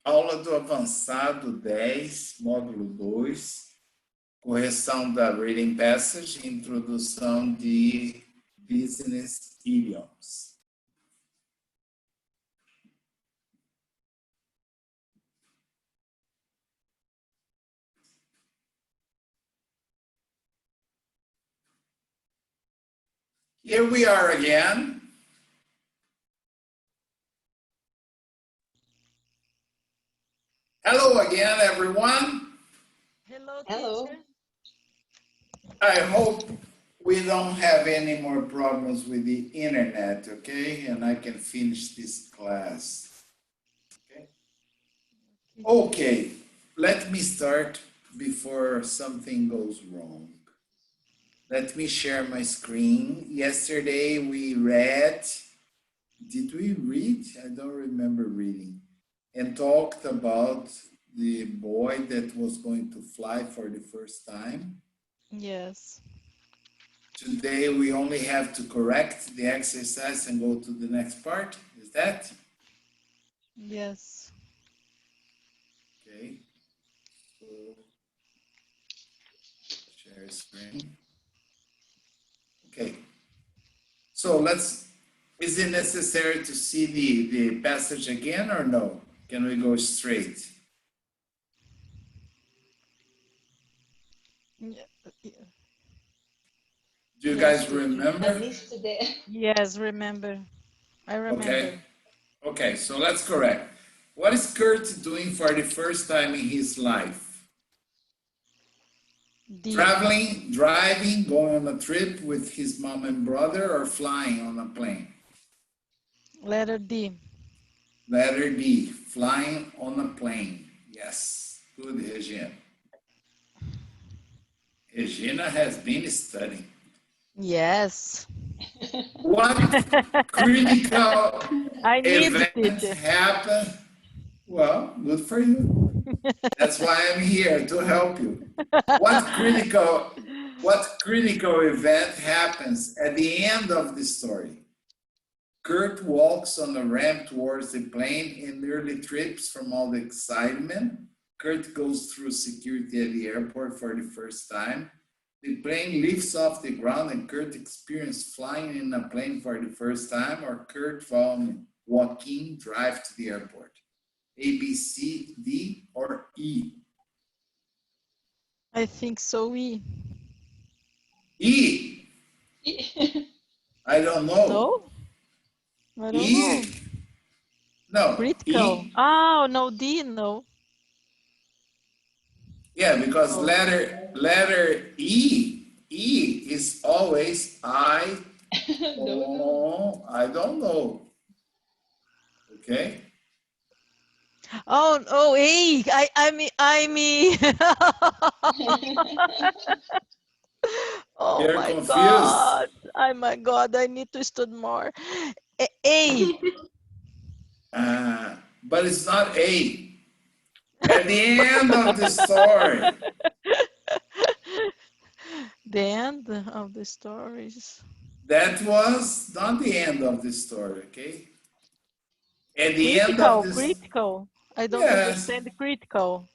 Aula do Avançado 10, módulo 2, correção da Reading Passage, introdução de Business Idioms. Here we are again. Hello again, everyone. Hello, Hello. teacher. I hope we don't have any more problems with the internet, okay? And I can finish this class. Okay, let me start before something goes wrong. Let me share my screen. Yesterday we read, did we read? I don't remember reading. And talked about the boy that was going to fly for the first time. Yes. Today we only have to correct the exercise and go to the next part. Is that? Yes. Okay. So, share screen. Okay. So is it necessary to see the passage again or no? Can we go straight? Yeah. Do you Yes, guys remember? At least today. Yes, remember. I remember. Okay, so let's correct. What is Kurt doing for the first time in his life? D. Traveling, driving, going on a trip with his mom and brother, or flying on a plane? Letter D. Letter D, flying on a plane. Yes, good, Regina. Regina has been studying. Yes. What critical I need event teacher. happened? Well, good for you. That's why I'm here, to help you. What critical event happens at the end of the story? Kurt walks on a ramp towards the plane and nearly trips from all the excitement. Kurt goes through security at the airport for the first time. The plane lifts off the ground and Kurt experiences flying in a plane for the first time, or Kurt and Joaquin drive to the airport. A, B, C, D, or E? I think so. E. E. I don't know. No? I don't know. No. Critical. E. Oh, no, D, no. Yeah, because letter E is always I don't know. Okay. Oh, A. I mean. Oh You're my confused. God. Oh my God. I need to study more. A. But it's not A. At the end of the story. The end of the stories. That was not the end of the story, okay? At the Critical, end of this. critical. I don't understand critical.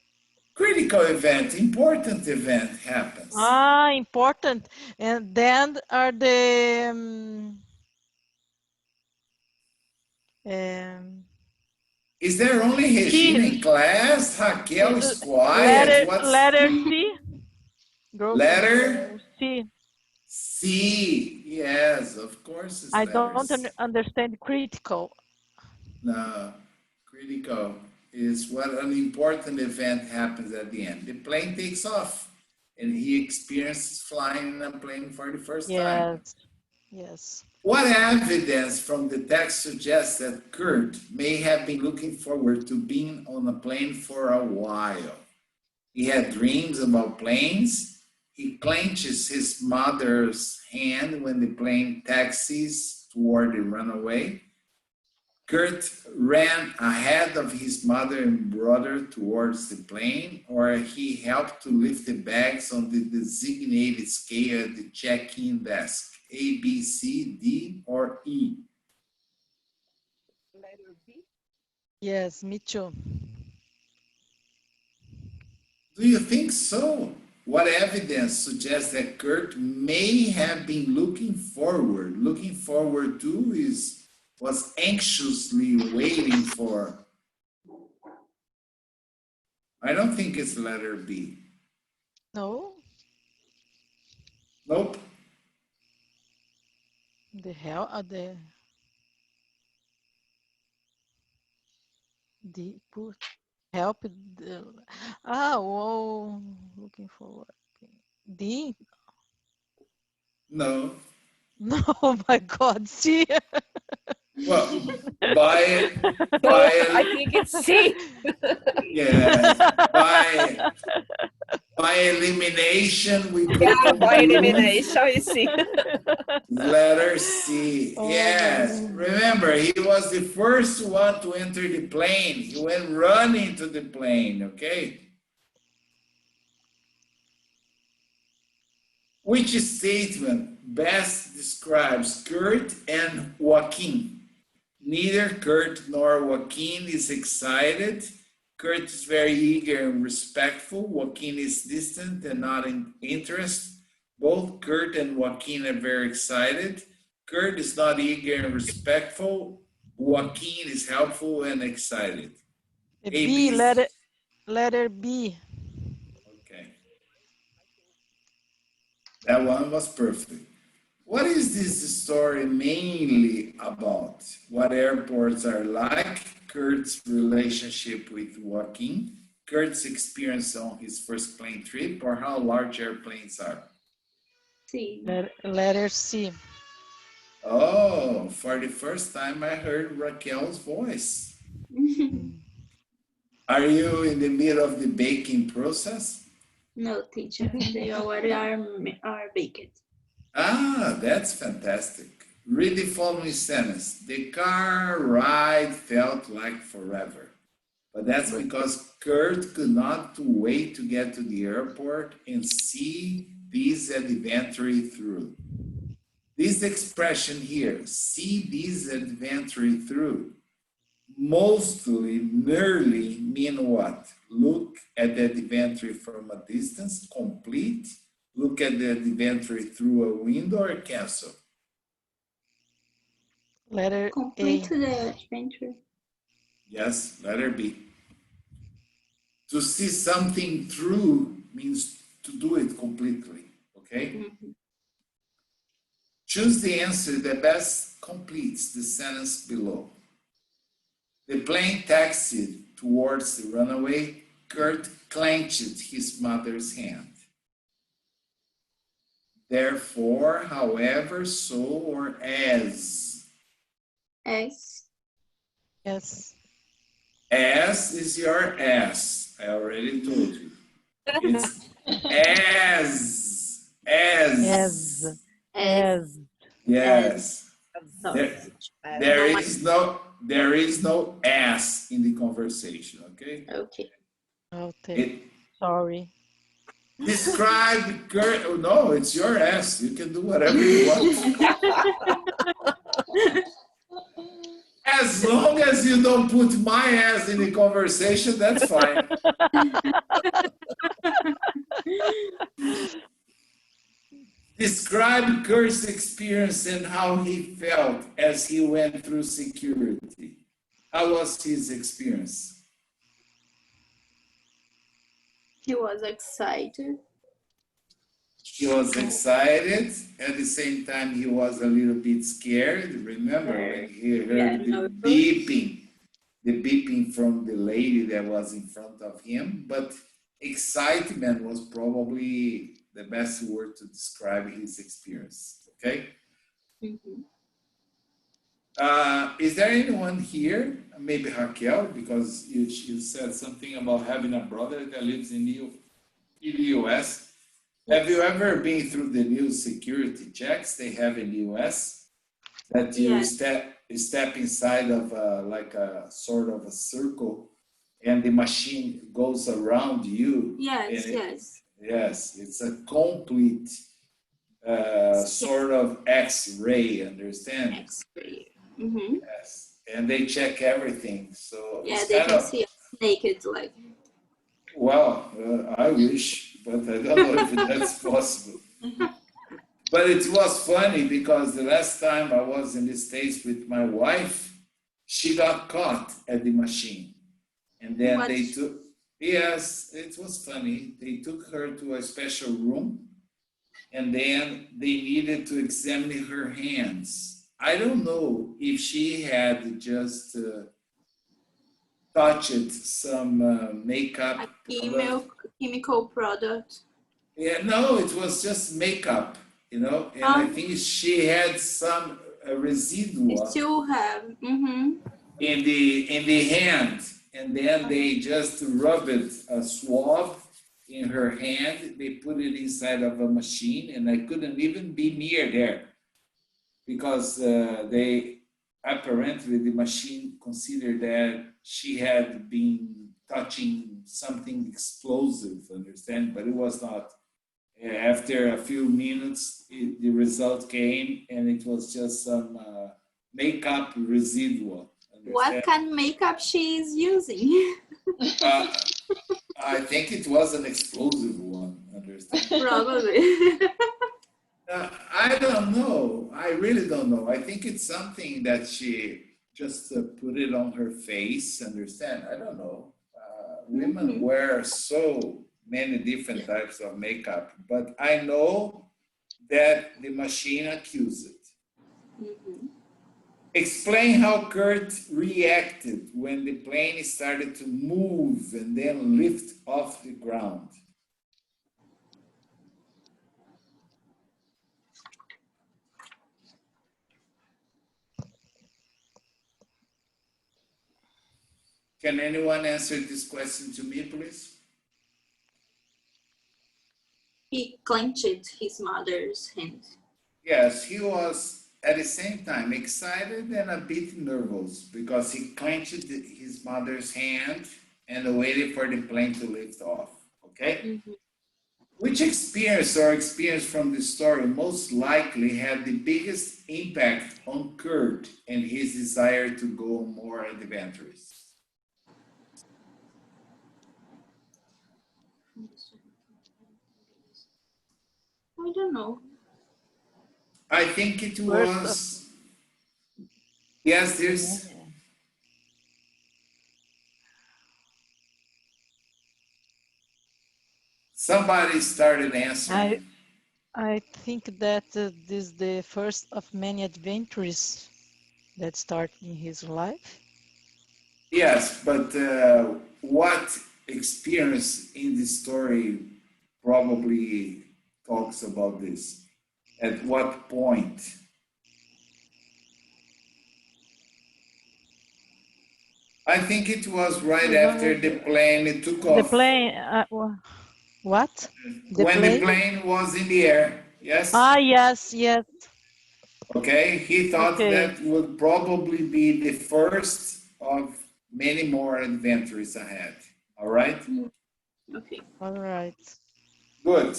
Critical event, important event happens. Ah, important. And then are the Is there only Regina in class? Raquel is quiet. letter C. Letter C. C. Yes, of course. It's I don't understand critical. No, critical is when an important event happens at the end. The plane takes off and he experiences flying in a plane for the first time. Yes. What evidence from the text suggests that Kurt may have been looking forward to being on a plane for a while? He had dreams about planes. He clenches his mother's hand when the plane taxis toward the runway. Kurt ran ahead of his mother and brother towards the plane, or he helped to lift the bags on the designated scale at the check-in desk. A, B, C, D, or E? Letter B? Yes, me too. Do you think so? What evidence suggests that Kurt may have been looking forward? Looking forward to is was anxiously waiting for. I don't think it's letter B. No, Nope. the hell are the put help the whoa, looking forward. D? No. No, my God, C. Well, by No, I think it's C. yes, by elimination, we could Yeah, by conclude elimination, it's C. letter C. Oh, Yes, man. remember, he was the first one to enter the plane. He went running to the plane, okay? Which statement best describes Kurt and Joaquin? Neither Kurt nor Joaquin is excited. Kurt is very eager and respectful. Joaquin is distant and not in interest. Both Kurt and Joaquin are very excited. Kurt is not eager and respectful. Joaquin is helpful and excited. The A, B, B, letter B. okay. That one was perfect. What is this story mainly about? What airports are like? Kurt's relationship with Joaquin, Kurt's experience on his first plane trip, or how large airplanes are? C. Letter C. Oh, for the first time I heard Raquel's voice. Are you in the middle of the baking process? No, teacher. They already are baked. Ah, that's fantastic. Read the following sentence. The car ride felt like forever. But that's because Kurt could not wait to get to the airport and see this adventure through. This expression here, see this adventure through, mostly, nearly mean what? Look at the adventure from a distance, complete, look at the adventure through a window, or cancel. Letter Complete A. the adventure. Yes, letter B. To see something through means to do it completely, okay? Mm-hmm. Choose the answer that best completes the sentence below. The plane taxied towards the runway. Kurt clenched his mother's hand. Therefore, however, so, or as. S. Yes. As is your ass. I already told you. It's as. As. As. Yes. No. There is no ass in the conversation, okay? Okay. Okay. Sorry. Describe Kurt. Oh, no, it's your ass. You can do whatever you want. As long as you don't put my ass in the conversation, that's fine. Describe Kurt's experience and how he felt as he went through security. How was his experience? He was excited. He was excited. At the same time, he was a little bit scared. Remember when he heard the beeping from the lady that was in front of him. But excitement was probably the best word to describe his experience. Okay. Mm-hmm. Is there anyone here? Maybe Raquel, because you said something about having a brother that lives in the US. Have you ever been through the new security checks they have in the US? That you step inside of like a sort of a circle and the machine goes around you. Yes. Yes, it's a complete sort of X-ray, understand? X-ray. Mm-hmm. Yes, and they check everything. So yeah, they can see naked, like. Well, I wish, but I don't know if that's possible. But it was funny because the last time I was in the States with my wife, she got caught at the machine. And then What? they took, yes, it was funny. They took her to a special room and then they needed to examine her hands. I don't know if she had just touched some A makeup product. chemical product. Yeah, no, it was just makeup, you know, and I think she had some You residual still have. Mm-hmm. in the hand, and then they just rubbed a swab in her hand. They put it inside of a machine, and I couldn't even be near there because they apparently the machine considered that she had been touching something explosive, understand? But it was not. After a few minutes, the result came, and it was just some makeup residual. What Understand? kind of makeup she is using? I think it was an explosive one. Understand? Probably. I don't know. I really don't know. I think it's something that she just put it on her face. Understand? I don't know. Women wear so many different types of makeup, but I know that the machine accused it. Mhm. Explain how Kurt reacted when the plane started to move and then lift off the ground. Can anyone answer this question to me, please? He clenched his mother's hand. Yes, he was at the same time excited and a bit nervous because he clenched his mother's hand and waited for the plane to lift off. Okay? Mhm. Which experience from the story most likely had the biggest impact on Kurt and his desire to go more adventurous? I don't know. I think it First of was, yes, there's, somebody started answering. I think that this is the first of many adventures that start in his life. Yes, but what experience in the story probably talks about this? At what point? I think it was right after the plane took The off. plane, what? The When the plane? plane was in the air, yes? Ah, yes, yes. Okay, he thought Okay, that would probably be the first of many more adventures ahead. All right? Okay. all right. Good,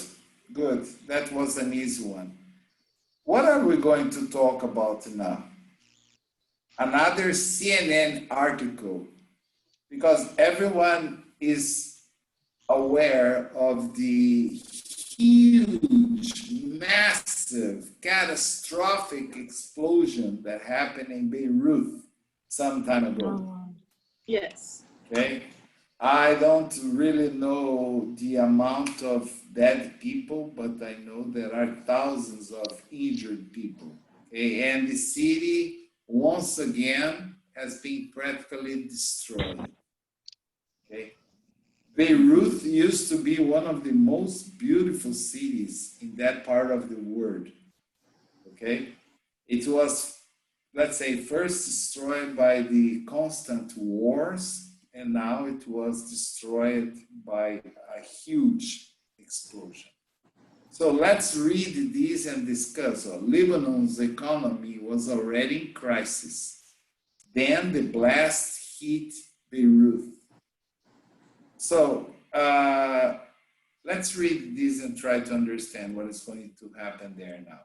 good. That was an easy one. What are we going to talk about now? Another CNN article, because everyone is aware of the huge, massive, catastrophic explosion that happened in Beirut some time ago. Yes. Okay, I don't really know the amount of dead people, but I know there are thousands of injured people. Okay, and the city once again has been practically destroyed. Okay, Beirut used to be one of the most beautiful cities in that part of the world. Okay, it was, let's say, first destroyed by the constant wars, and now it was destroyed by a huge explosion. So let's read this and discuss. So, Lebanon's economy was already in crisis. Then the blast hit Beirut. So let's read this and try to understand what is going to happen there now.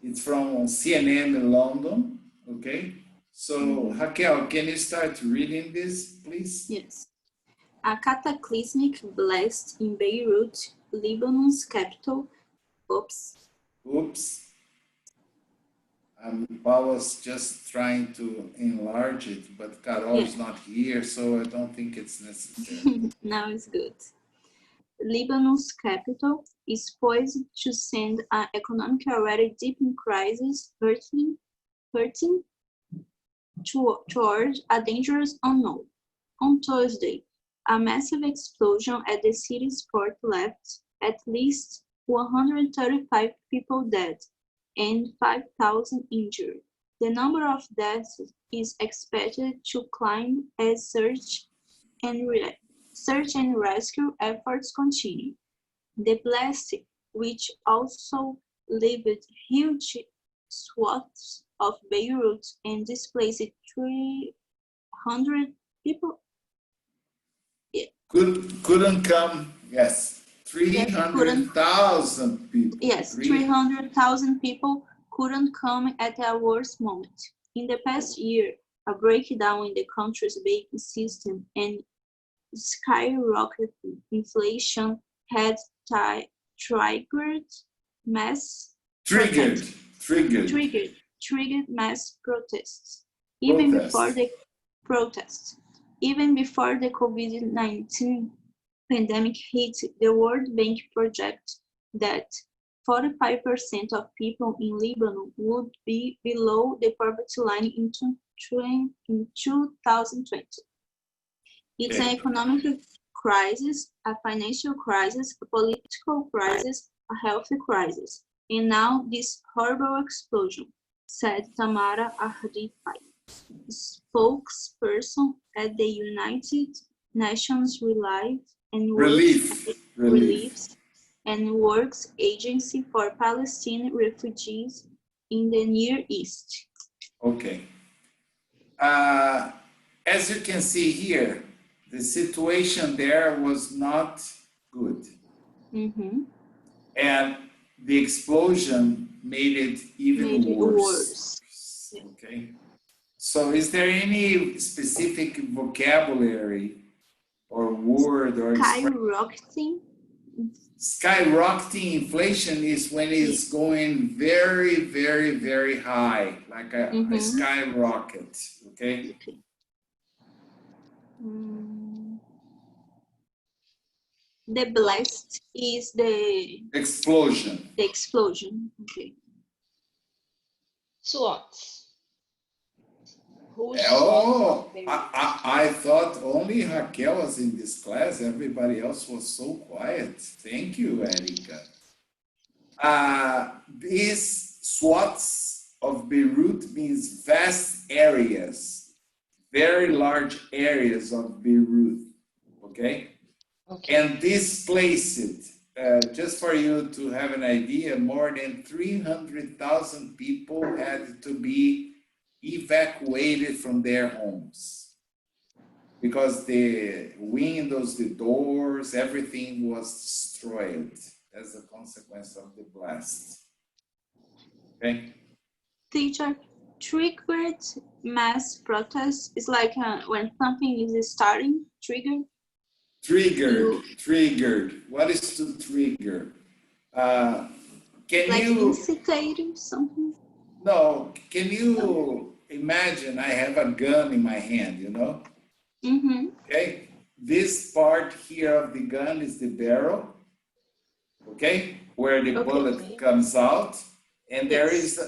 It's from CNN in London, okay? So Raquel, can you start reading this, please? Yes. A cataclysmic blast in Beirut, Lebanon's capital. Oops. Oops. I was just trying to enlarge it, but Carol is not here, so I don't think it's necessary. Now it's good. Lebanon's capital is poised to send an economy already deep in crisis, hurting toward a dangerous unknown. On Thursday, a massive explosion at the city's port left at least 135 people dead and 5,000 injured. The number of deaths is expected to climb as search and rescue efforts continue. The blast, which also left huge swaths of Beirut and displaced 300 people. Couldn't come, yes. 300,000 people. Yes, 300,000 people couldn't come at a worse moment. In the past year, a breakdown in the country's banking system and skyrocketing inflation had triggered mass protests. Even before the COVID-19 pandemic hit, the World Bank projects that 45% of people in Lebanon would be below the poverty line in 2020. It's an economic crisis, a financial crisis, a political crisis, a health crisis, and now this horrible explosion, said Tamara Ahrifai, spokesperson at the United Nations Relief and Works Agency for Palestinian Refugees in the Near East. Okay. As you can see here, the situation there was not good. Mm-hmm. And the explosion made it even worse. Okay. So is there any specific vocabulary or word or skyrocketing? Skyrocketing inflation is when it's going very, very, very high, like a skyrocket. Okay. The blast is the explosion. The explosion. Okay. SWAT. I thought only Raquel was in this class. Everybody else was so quiet. Thank you, Erika. These SWATs of Beirut means vast areas, very large areas of Beirut. Okay? And displaced, just for you to have an idea, more than 300,000 people had to be evacuated from their homes because the windows, the doors, everything was destroyed as a consequence of the blast. Okay? Teacher, triggered mass protests is like when something is starting, triggered. Triggered. What is to trigger? Can like you incite something? No, can you imagine I have a gun in my hand, you know? Mm-hmm. Okay, this part here of the gun is the barrel, okay, where the bullet comes out, and there is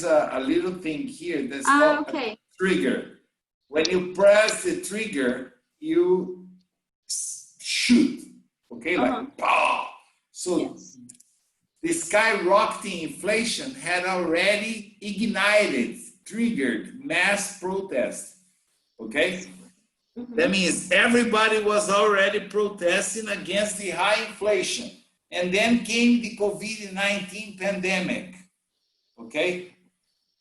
a little thing here that's called a trigger. When you press the trigger, you shoot, okay, like pow. So the skyrocketing inflation had already ignited, triggered mass protest, okay? That means everybody was already protesting against the high inflation. And then came the COVID-19 pandemic, okay?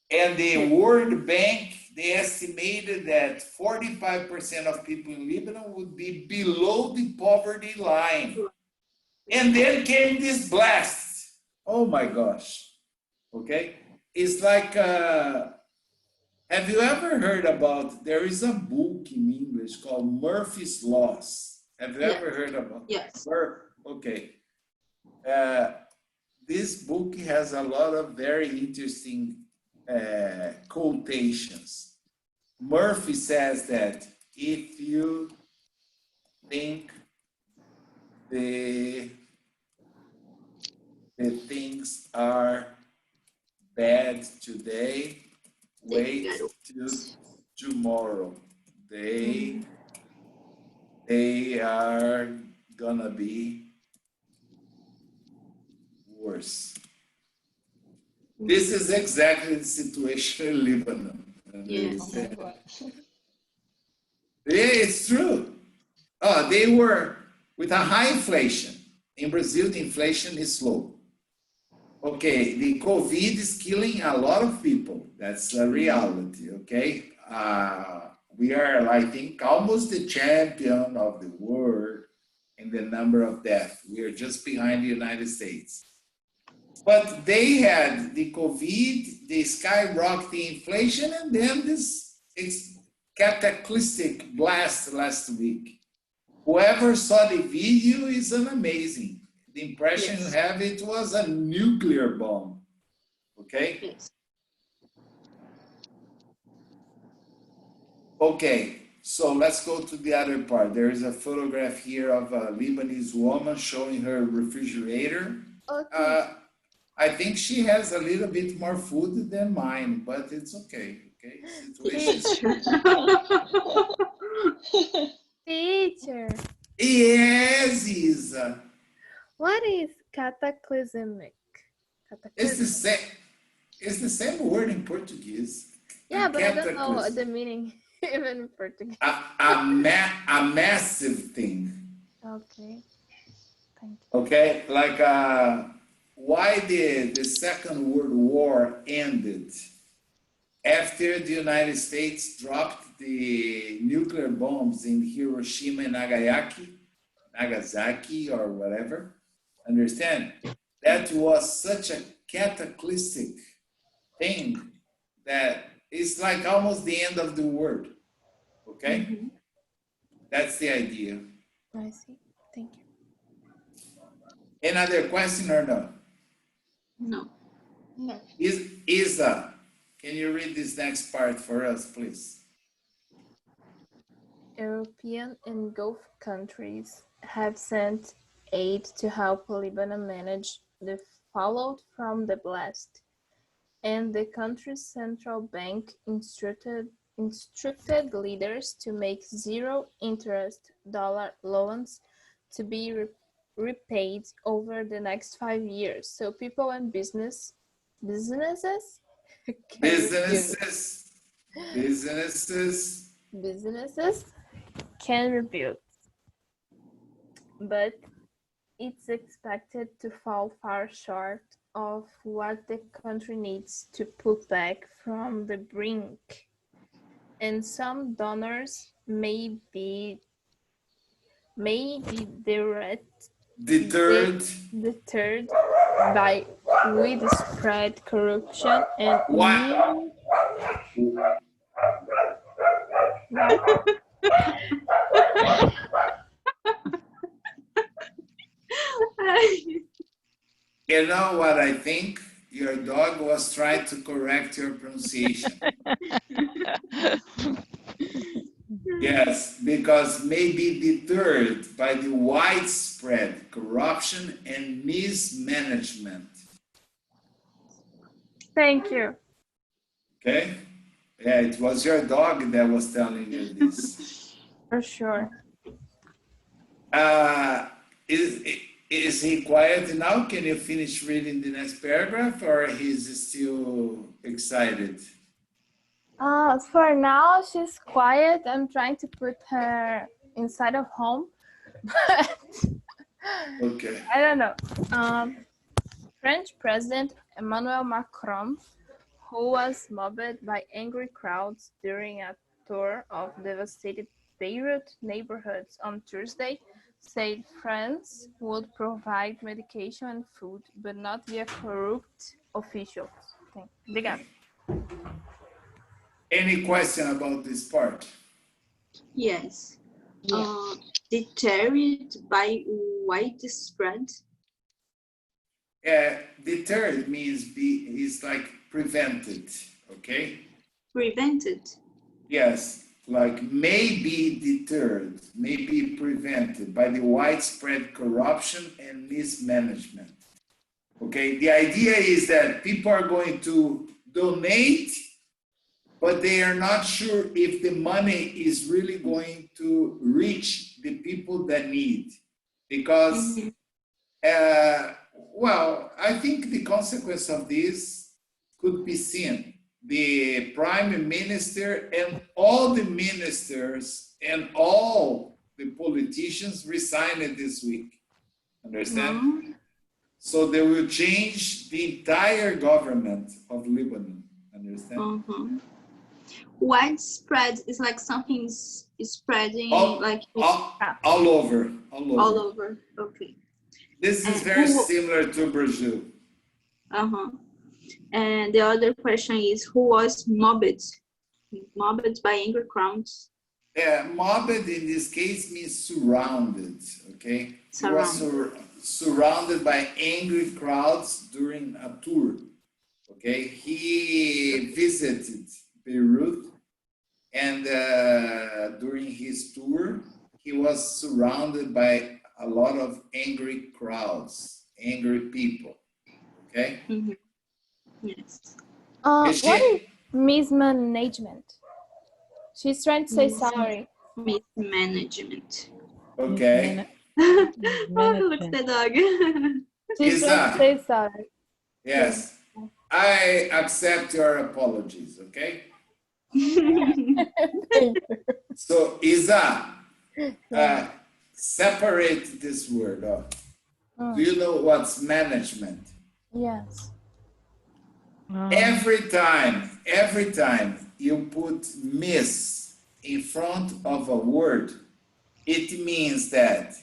And the World Bank, they estimated that 45% of people in Lebanon would be below the poverty line. And then came this blast. Oh my gosh, okay? It's like, have you ever heard about, there is a book in English called Murphy's Laws. Have you Yes. ever heard about? Yes. Okay. This book has a lot of very interesting quotations. Murphy says that if you think the things are bad today, wait till tomorrow. They are gonna be worse. This is exactly the situation in Lebanon. Yes. Oh my God. Yeah, it's true. Oh, they were with a high inflation. In Brazil, the inflation is low. Okay, the COVID is killing a lot of people. That's a reality, okay? We are, I think, almost the champion of the world in the number of deaths. We are just behind the United States. But they had the COVID, the skyrocketing inflation, and then this cataclysmic blast last week. Whoever saw the video is an amazing. The impression you have, it was a nuclear bomb. Okay? Yes. Okay, so let's go to the other part. There is a photograph here of a Lebanese woman showing her refrigerator. Okay. I think she has a little bit more food than mine, but it's okay. Okay, situation. Teacher, Yes, Isa. what is cataclysmic? It's the same. It's the same word in Portuguese. Yeah, but I don't know Cataclysm. the meaning even in Portuguese. A massive thing. Okay. Thank you. Okay, like why the Second World War ended after the United States dropped the nuclear bombs in Hiroshima and Nagasaki or whatever. Understand? That was such a cataclysmic thing that it's like almost the end of the world. Okay? That's the idea. I see. Thank you. Another question or no? No. No. Isa, can you read this next part for us, please? European and Gulf countries have sent aid to help Lebanon manage the fallout from the blast, and the country's central bank instructed leaders to make zero-interest dollar loans to be repaid over the next 5 years, so people and businesses can rebuild. But it's expected to fall far short of what the country needs to pull back from the brink, and some donors may be Deterred. deterred by widespread corruption and Wow. You know what I think? Your dog was trying to correct your pronunciation. Yes, because maybe deterred by the widespread corruption and mismanagement. Thank you. Okay? Yeah, it was your dog that was telling you this. For sure. Is he quiet now? Can you finish reading the next paragraph, or he's still excited? For now, she's quiet. I'm trying to put her inside of home, but Okay. I don't know. French President Emmanuel Macron, who was mobbed by angry crowds during a tour of devastated Beirut neighborhoods on Tuesday, said France would provide medication and food, but not via corrupt officials. Obrigada. Any question about this part? Yes. Yeah. Deterred by widespread. Deterred means is like prevented, okay? Prevented. Yes, like may be deterred, may be prevented by the widespread corruption and mismanagement. Okay, the idea is that people are going to donate, but they are not sure if the money is really going to reach the people that need. Because, well, I think the consequence of this could be seen. The prime minister and all the ministers and all the politicians resigned this week. Understand? So they will change the entire government of Lebanon. Understand? Widespread is like something's spreading All over. All over. Okay. This is very similar to Brazil. And the other question is, who was mobbed? Mobbed by angry crowds. Mobbed in this case means surrounded, okay? Surrounded. He was surrounded by angry crowds during a tour, okay? He visited Beirut, and during his tour, he was surrounded by a lot of angry crowds, angry people, okay? Yes. What is mismanagement? She's trying to say sorry. Mismanagement. Okay. Look at the dog. She's trying to say sorry. Yes. I accept your apologies, okay? So, Isa, separate this word. Do you know what's management? Yes. Every time you put miss in front of a word, it means that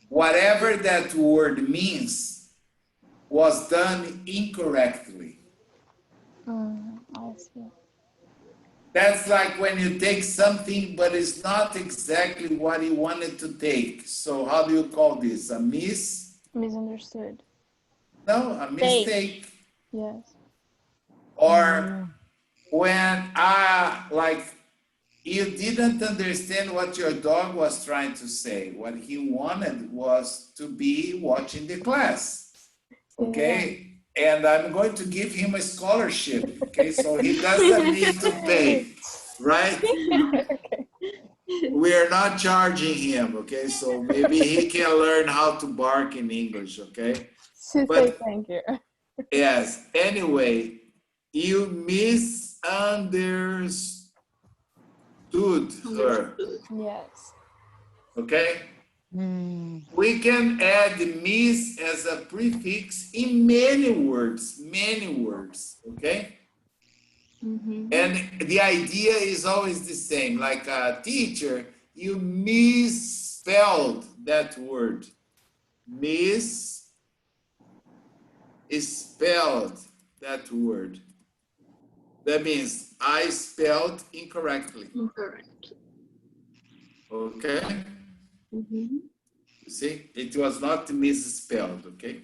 whatever that word means was done incorrectly. I see. That's like when you take something, but it's not exactly what you wanted to take. So how do you call this? A misunderstood. No, a mistake. Yes. Or when you didn't understand what your dog was trying to say. What he wanted was to be watching the class. Okay? And I'm going to give him a scholarship. Okay, so he doesn't need to pay, right? We are not charging him, okay? So maybe he can learn how to bark in English, okay? She said thank you. Yes, anyway, you misunderstood her. Yes. Okay? We can add miss as a prefix in many words, okay? And the idea is always the same. Like a teacher, you misspelled that word. Misspelled that word. That means I spelled incorrectly. Okay? You see, it was not misspelled, okay?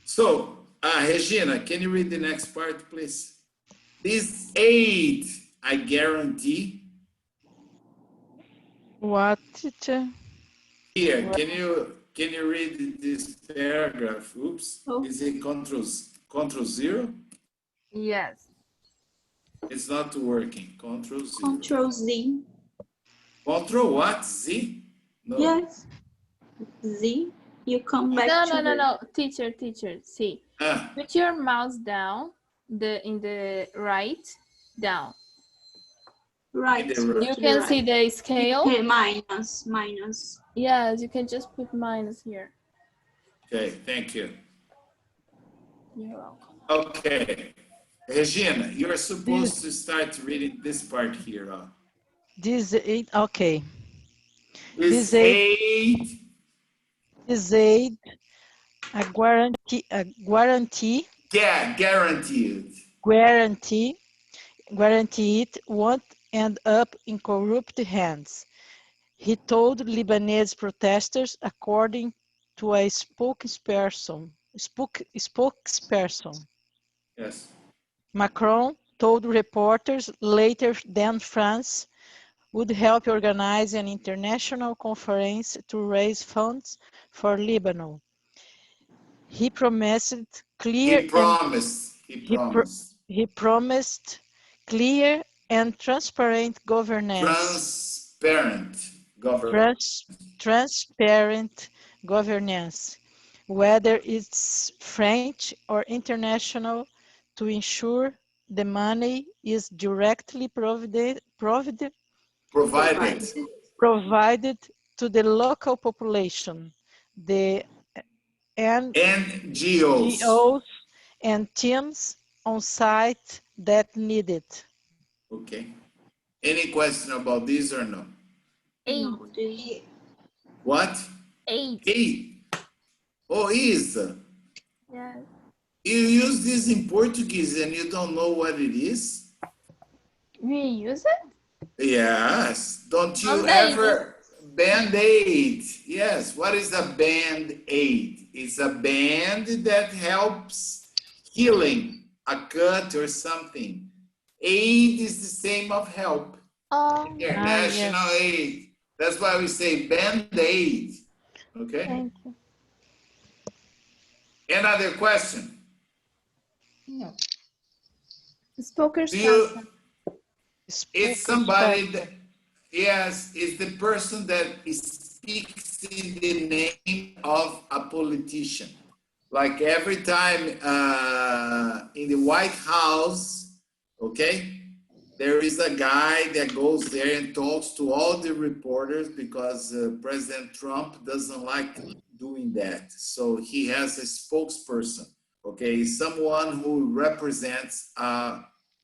So, Regina, can you read the next part, please? This aid, I guarantee. What, teacher? Here, can you read this paragraph? Oops, is it control 0? Yes. It's not working. Control 0. Control Z. Control what? Z? No. Yes. Z. You come back to No. Teacher. See. Put your mouse down. In the right down. Right. You can see the scale. Okay, minus. Yes, you can just put minus here. Okay, thank you. You're welcome. Okay. Regina, you're supposed to start reading this part here. This aid, okay. This aid. This aid, a guarantee. Yeah, guaranteed. Guarantee it won't end up in corrupt hands. He told Lebanese protesters, according to a spokesperson. Yes. Macron told reporters later that France would help organize an international conference to raise funds for Lebanon. He promised clear He promised. he promised clear and transparent governance. Transparent government. Transparent governance, whether it's French or international, to ensure the money is directly provided Provided. to the local population, the NGOs. NGOs and teams on site that need it. Okay. Any question about this or no? No, this What? 8. 8. Oh, is. Yeah. You use this in Portuguese and you don't know what it is? We use it? Yes. Don't you Band-Aid. ever... Band-Aid. Yes. What is a Band-Aid? It's a band that helps healing a cut or something. Aid is the same of help. International yes. aid. That's why we say Band-Aid. Okay? Thank you. Another question. No. Spoker's Do you... person. It's somebody that... Yes, it's the person that speaks in the name of a politician. Like every time in the White House, okay, there is a guy that goes there and talks to all the reporters because President Trump doesn't like doing that. So he has a spokesperson, okay, someone who represents a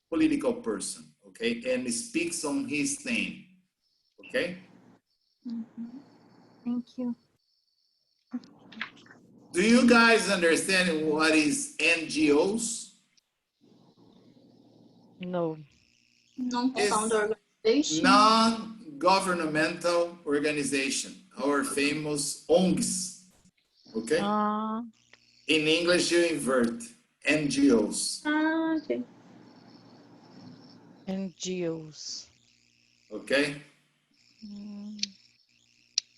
political person, okay, and speaks on his name, okay? Thank you. Do you guys understand what is NGOs? No. non-found organization. Non-governmental organization, our famous ONGs, okay? In English, you invert NGOs, Okay. NGOs. okay?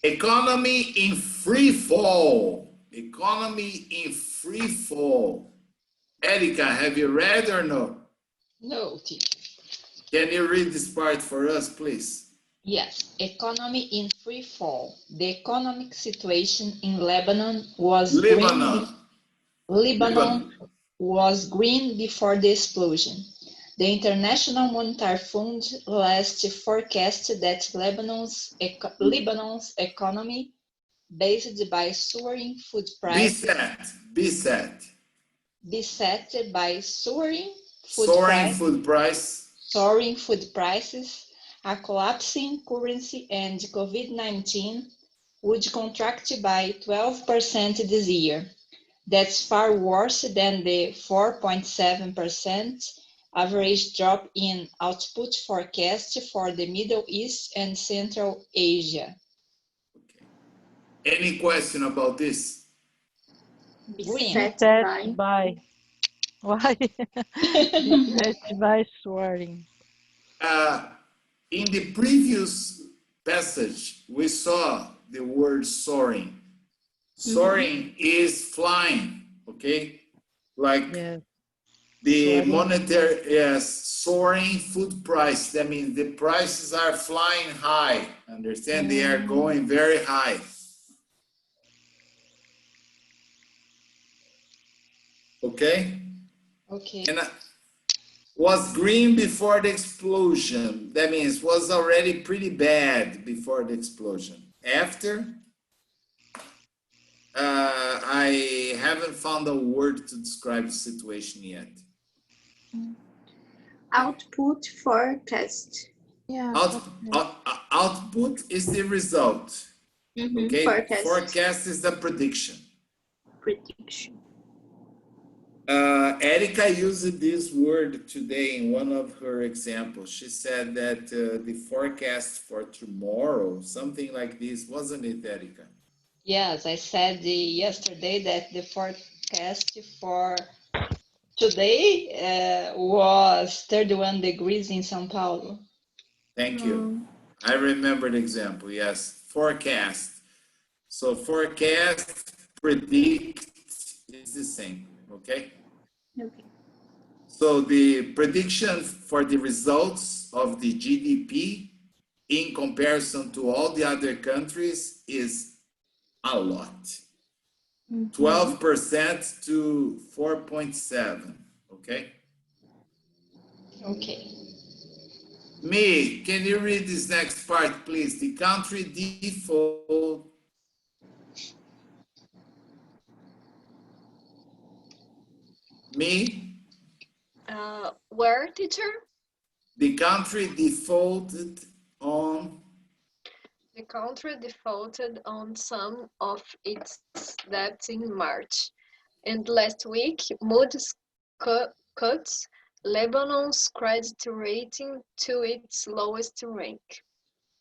Economy in free fall. Economy in free fall. Erika, have you read or no? No, teacher. Can you read this part for us, please? Yes, economy in free fall. The economic situation in Lebanon was Lebanon. Lebanon was green before the explosion. The International Monetary Fund last forecast that Lebanon's economy, based by soaring food prices, beset by soaring food prices, a collapsing currency, and COVID-19 would contract by 12% this year. That's far worse than the 4.7% average drop in output forecast for the Middle East and Central Asia. Okay. Any question about this? Beset by. Why? Beset by swearing. In the previous passage, we saw the word soaring. Soaring is flying, okay? Like the Soaring. monetary, yes, soaring food price. That means the prices are flying high. Understand? They are going very high. Okay? Okay. And was green before the explosion. That means was already pretty bad before the explosion. After, I haven't found a word to describe the situation yet. Output forecast. Yeah. Output is the result. Mhm, Okay, forecast. Forecast. Forecast is the prediction. Prediction. Erica used this word today in one of her examples. She said that the forecast for tomorrow, something like this, wasn't it, Erica? Yes, I said yesterday that the forecast for today was 31 degrees in São Paulo. Thank you. I remember the example, yes. Forecast. So forecast, predict is the same, okay? Okay. So the prediction for the results of the GDP in comparison to all the other countries is a lot. 12% to 4.7, okay? Okay. Me, can you read this next part, please? The country default. Me, Where, teacher? the country defaulted on. The country defaulted on some of its debts in March, and last week Moody's cuts Lebanon's credit rating to its lowest rank.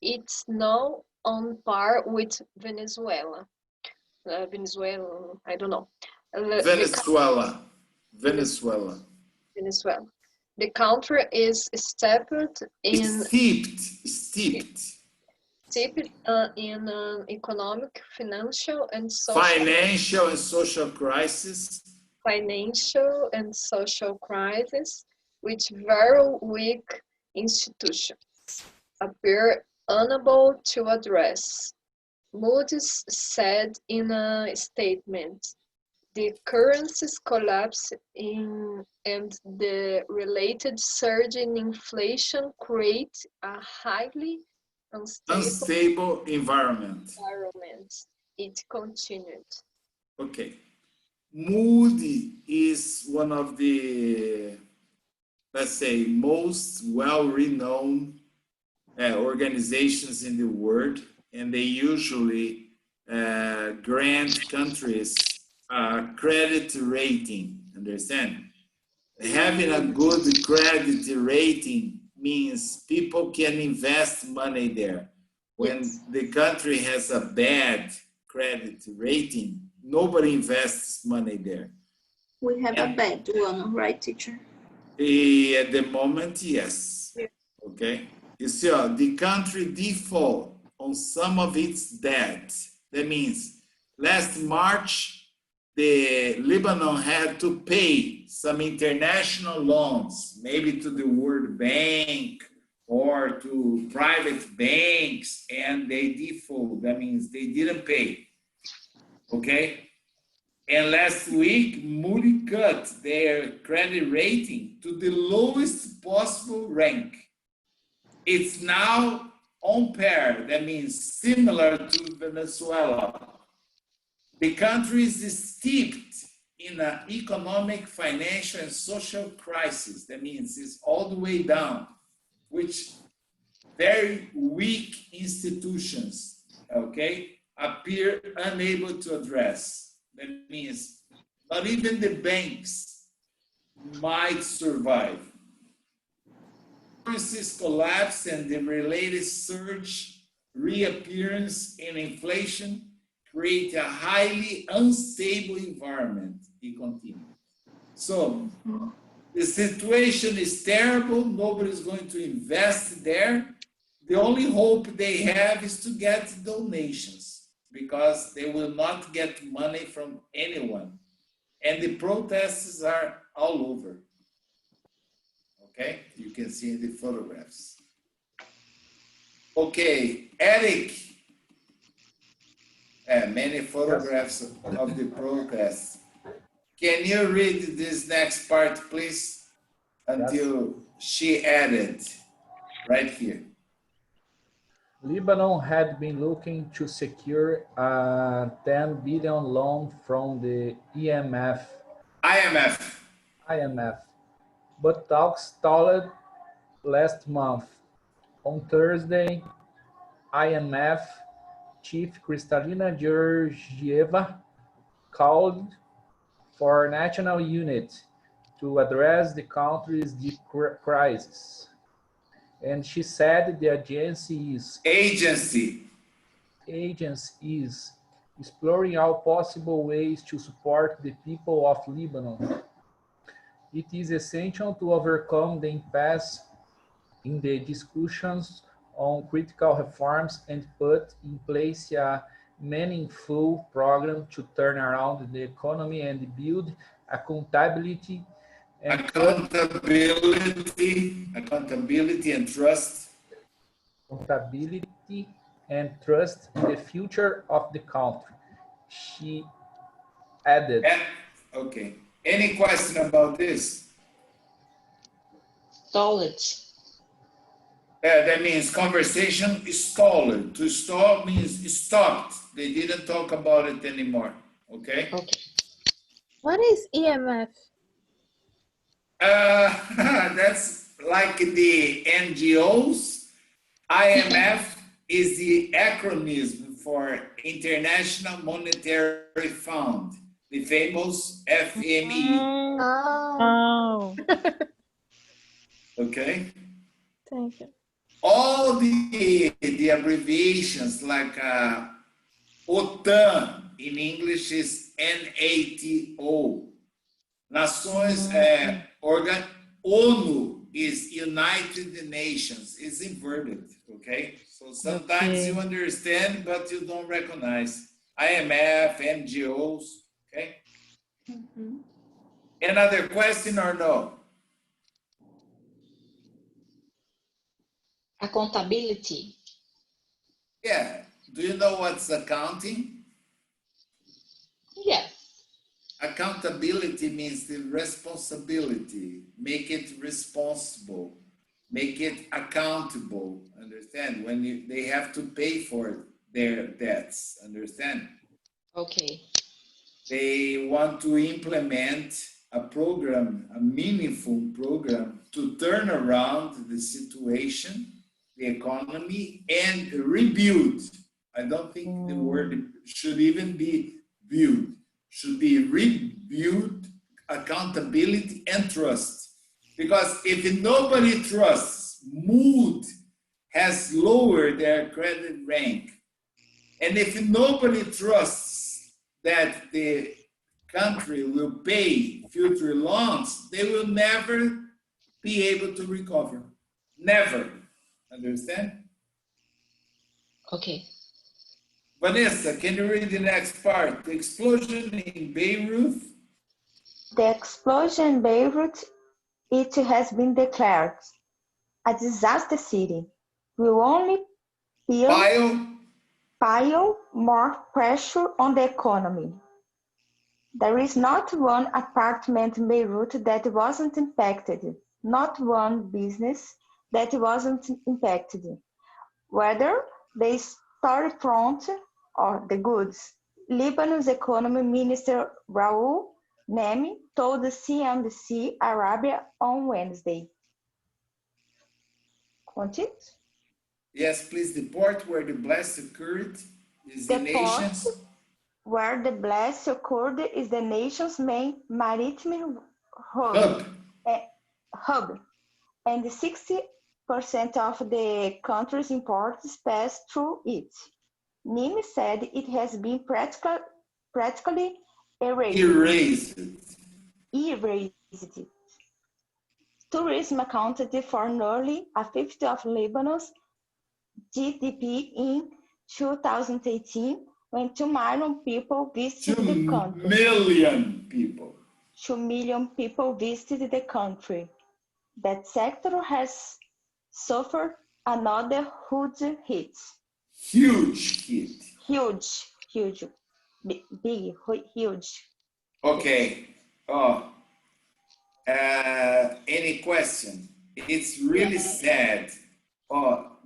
It's now on par with Venezuela. Venezuela, I don't know. Venezuela. Venezuela. The country is steeped in an economic, financial, and social crisis, which very weak institutions appear unable to address. Moody's said in a statement, the currency's collapse and the related surge in inflation create a highly unstable environment. It continued. Okay. Moody is one of the, let's say, most well-renowned organizations in the world, and they usually grant countries credit rating, understand? Having a good credit rating means people can invest money there. When the country has a bad credit rating, nobody invests money there. We have a bad one, right, teacher? At the moment, yes. Yeah. Okay. You see, the country default on some of its debt. That means last March, the Lebanon had to pay some international loans, maybe to the World Bank or to private banks, and they default. That means they didn't pay. Okay? And last week, Moody cut their credit rating to the lowest possible rank. It's now on par, that means similar to Venezuela. The country is steeped in an economic, financial, and social crisis. That means it's all the way down, which very weak institutions, okay, appear unable to address. That means not even the banks might survive. Currencies collapse and the related surge, reappearance in inflation create a highly unstable environment, he continued. So the situation is terrible. Nobody's going to invest there. The only hope they have is to get donations because they will not get money from anyone. And the protests are all over. Okay, you can see in the photographs. Okay, Eric. Many photographs of the protests. Can you read this next part, please? Until she added right here. Lebanon had been looking to secure a 10 billion loan from the IMF, but talks stalled last month. On Thursday, IMF chief Kristalina Georgieva called for national unity to address the country's deep crisis. And she said the agency is exploring all possible ways to support the people of Lebanon. It is essential to overcome the impasse in the discussions on critical reforms and put in place a meaningful program to turn around the economy and build accountability and trust. Accountability and trust in the future of the country. She added. Okay. Any question about this? Stalled. That means conversation stalled. To stall means stopped. They didn't talk about it anymore. Okay? Okay. What is EMF? That's like the NGOs. IMF is the acronym for International Monetary Fund, the famous FME. Oh. Okay? Thank you. All the abbreviations like OTAN in English is NATO. Nações, ONU is United Nations. It's inverted, okay? So sometimes you understand, but you don't recognize. IMF, NGOs, okay? Another question or no? Accountability. Yeah. Do you know what's accounting? Yes. Accountability means the responsibility. Make it responsible. Make it accountable. Understand? When they have to pay for their debts. Understand? Okay. They want to implement a program, a meaningful program to turn around the situation, the economy, and rebuild. I don't think the word should even be build. Should be rebuild, accountability, and trust. Because if nobody trusts, mood has lowered their credit rank. And if nobody trusts that the country will pay future loans, they will never be able to recover. Never. Understand? Okay. Vanessa, can you read the next part? The explosion in Beirut. The explosion in Beirut, it has been declared a disaster city, will only pile more pressure on the economy. There is not one apartment in Beirut that wasn't impacted, not one business that wasn't impacted, whether the storefront or the goods. Lebanon's economy minister Raoul Nemi told CNBC Arabia on Wednesday. Continue? Yes, please. The port where the blast occurred is the nation's... Where the blast occurred is the nation's main maritime hub. And 60% of the country's imports pass through it. Nimi said it has been practically erased. Tourism accounted for nearly a fifth of Lebanon's GDP in 2018, when 2 million people visited the country. 2 million people. 2 million people visited the country. That sector has suffered another huge hit. Huge hit. Huge. Big, huge. Okay. Any question? It's really sad.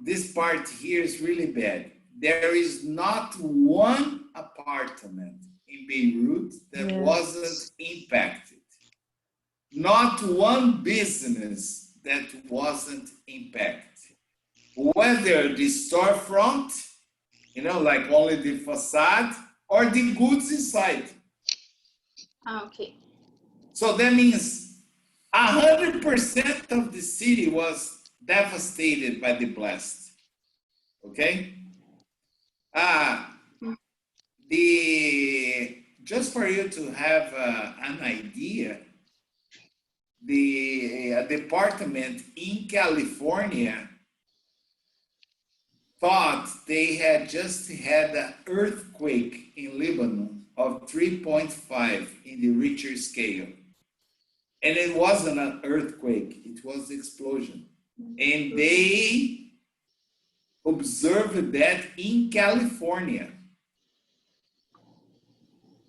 This part here is really bad. There is not one apartment in Beirut that wasn't impacted. Not one business that wasn't impacted. Whether the storefront, like only the facade, or the goods inside. Okay. So that means 100% of the city was devastated by the blast. Okay? Just for you to have an idea, the department in California thought they had just had an earthquake in Lebanon of 3.5 in the Richter scale. And it wasn't an earthquake, it was an explosion. And they observed that in California.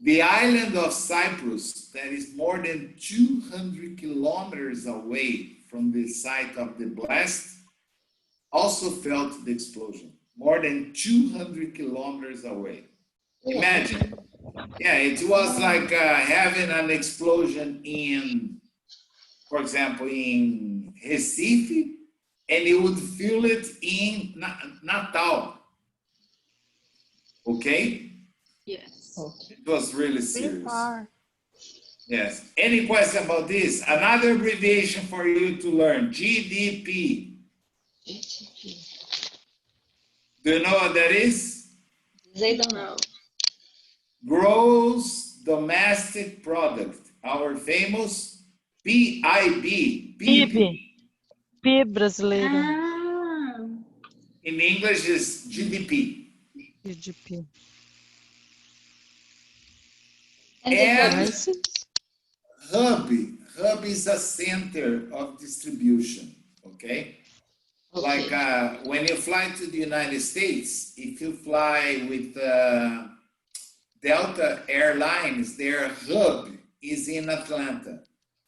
The island of Cyprus, that is more than 200 kilometers away from the site of the blast, also felt the explosion, more than 200 kilometers away. Imagine. Yeah, it was like having an explosion in, for example, in Recife, and you would feel it in Natal. Okay? Yes. It was really Pretty serious. far. Yes. Any question about this? Another abbreviation for you to learn, GDP. Do you know what that is? They don't know. Gross domestic product. Our famous PIB. PIB. PIB brasileiro. Ah, In English is GDP. GDP. And Nice. hub is a center of distribution, okay? Like when you fly to the United States, if you fly with Delta Airlines, their hub is in Atlanta.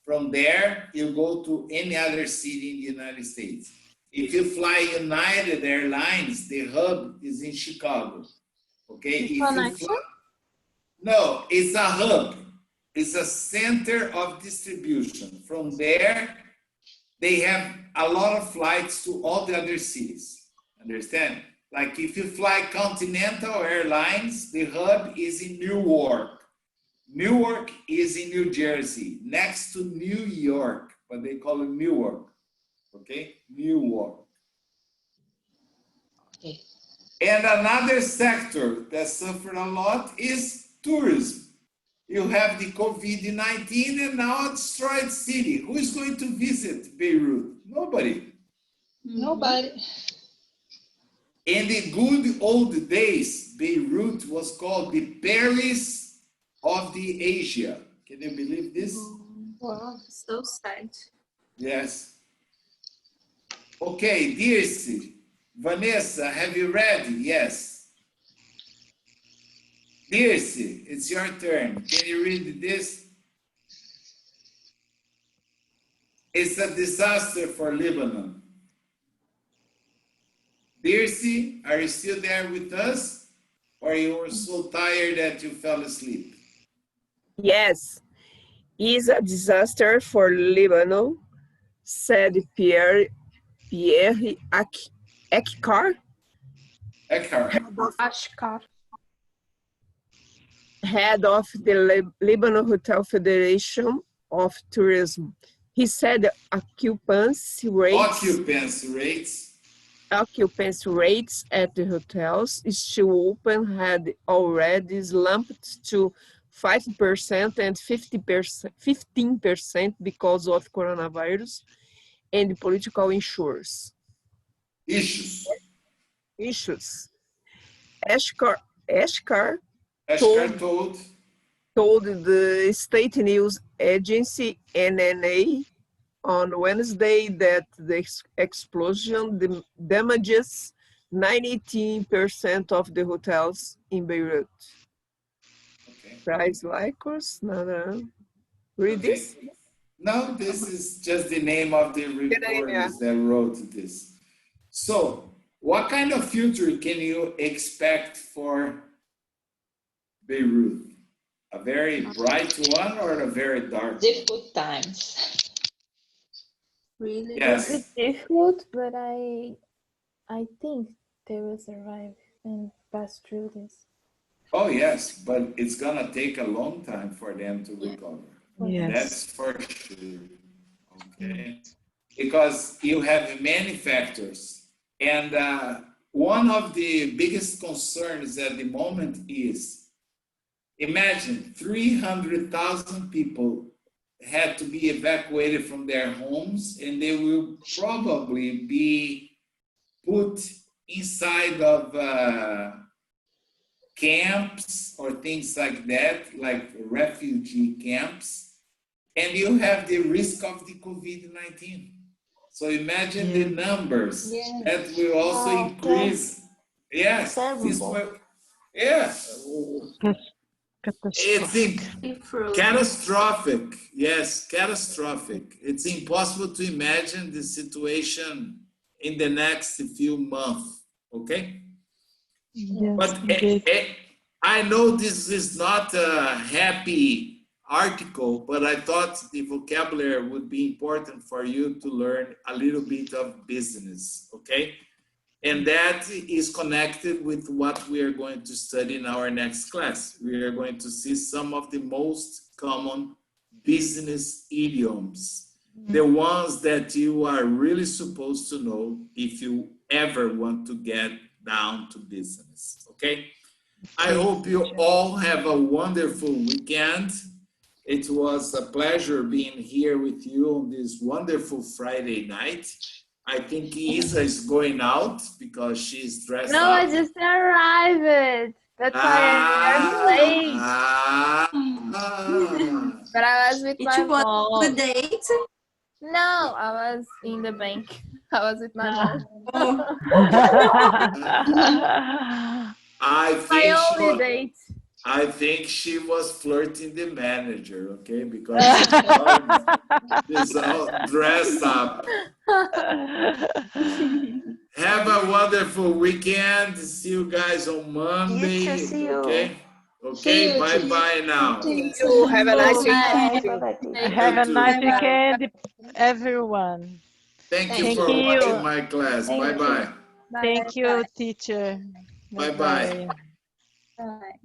From there, you go to any other city in the United States. If you fly United Airlines, the hub is in Chicago, okay? If you fly, no, it's a hub. It's a center of distribution. From there, they have a lot of flights to all the other cities. Understand? Like if you fly Continental Airlines, the hub is in Newark. Newark is in New Jersey, next to New York, but they call it Newark. Okay? Newark. Okay. And another sector that suffered a lot is tourism. You have the COVID-19 and now a destroyed city. Who is going to visit Beirut? Nobody. Nobody. In the good old days, Beirut was called the Paris of the Asia. Can you believe this? wow, so sad. Yes. Okay, Dirce, Vanessa, have you read? Yes. Dirce, it's your turn. Can you read this? It's a disaster for Lebanon. Dirce, are you still there with us? Or you were so tired that you fell asleep? Yes, is a disaster for Lebanon, said Pierre Ekar, Eckhart. Ashkar. head of the Lebanon Hotel Federation of Tourism. He said occupancy rates at the hotels still open had already slumped to 5% and 15% because of coronavirus and political issues. Ashkar told the state news agency NNA on Wednesday that the explosion damages 19% of the hotels in Beirut. Okay. Price likers? Read this? No, this is just the name of the reporters that wrote this. So, what kind of future can you expect for Beirut? A very bright one or a very dark one? Difficult times. Really? Yes. It's difficult, but I think they will survive and pass through this. Oh, yes, but it's gonna take a long time for them to recover. Yes. That's for sure. Okay. Because you have many factors. And one of the biggest concerns at the moment is, imagine 300,000 people had to be evacuated from their homes, and they will probably be put inside of camps or things like that, like refugee camps, and you have the risk of the COVID-19. So imagine the numbers that will also increase. Yes, this will, yeah. Catastrophic. It's catastrophic. Yes, catastrophic. It's impossible to imagine the situation in the next few months. Okay? Yes, But I know this is not a happy article, but I thought the vocabulary would be important for you to learn a little bit of business. Okay? And that is connected with what we are going to study in our next class. We are going to see some of the most common business idioms, the ones that you are really supposed to know if you ever want to get down to business, okay? I hope you all have a wonderful weekend. It was a pleasure being here with you on this wonderful Friday night. I think Isa is going out because she's dressed No, up. I just arrived. That's why I'm late. But I was with my mom. The date? No, I was in the bank. I was with my mom. My only date. I think she was flirting the manager, okay? Because she's all dressed up. Have a wonderful weekend. See you guys on Monday. You too, see you. Okay? Okay, bye-bye now. You have a nice weekend. Have a nice weekend, everyone. Thank you for watching my class. Bye-bye. Thank you, teacher. Bye-bye. Bye.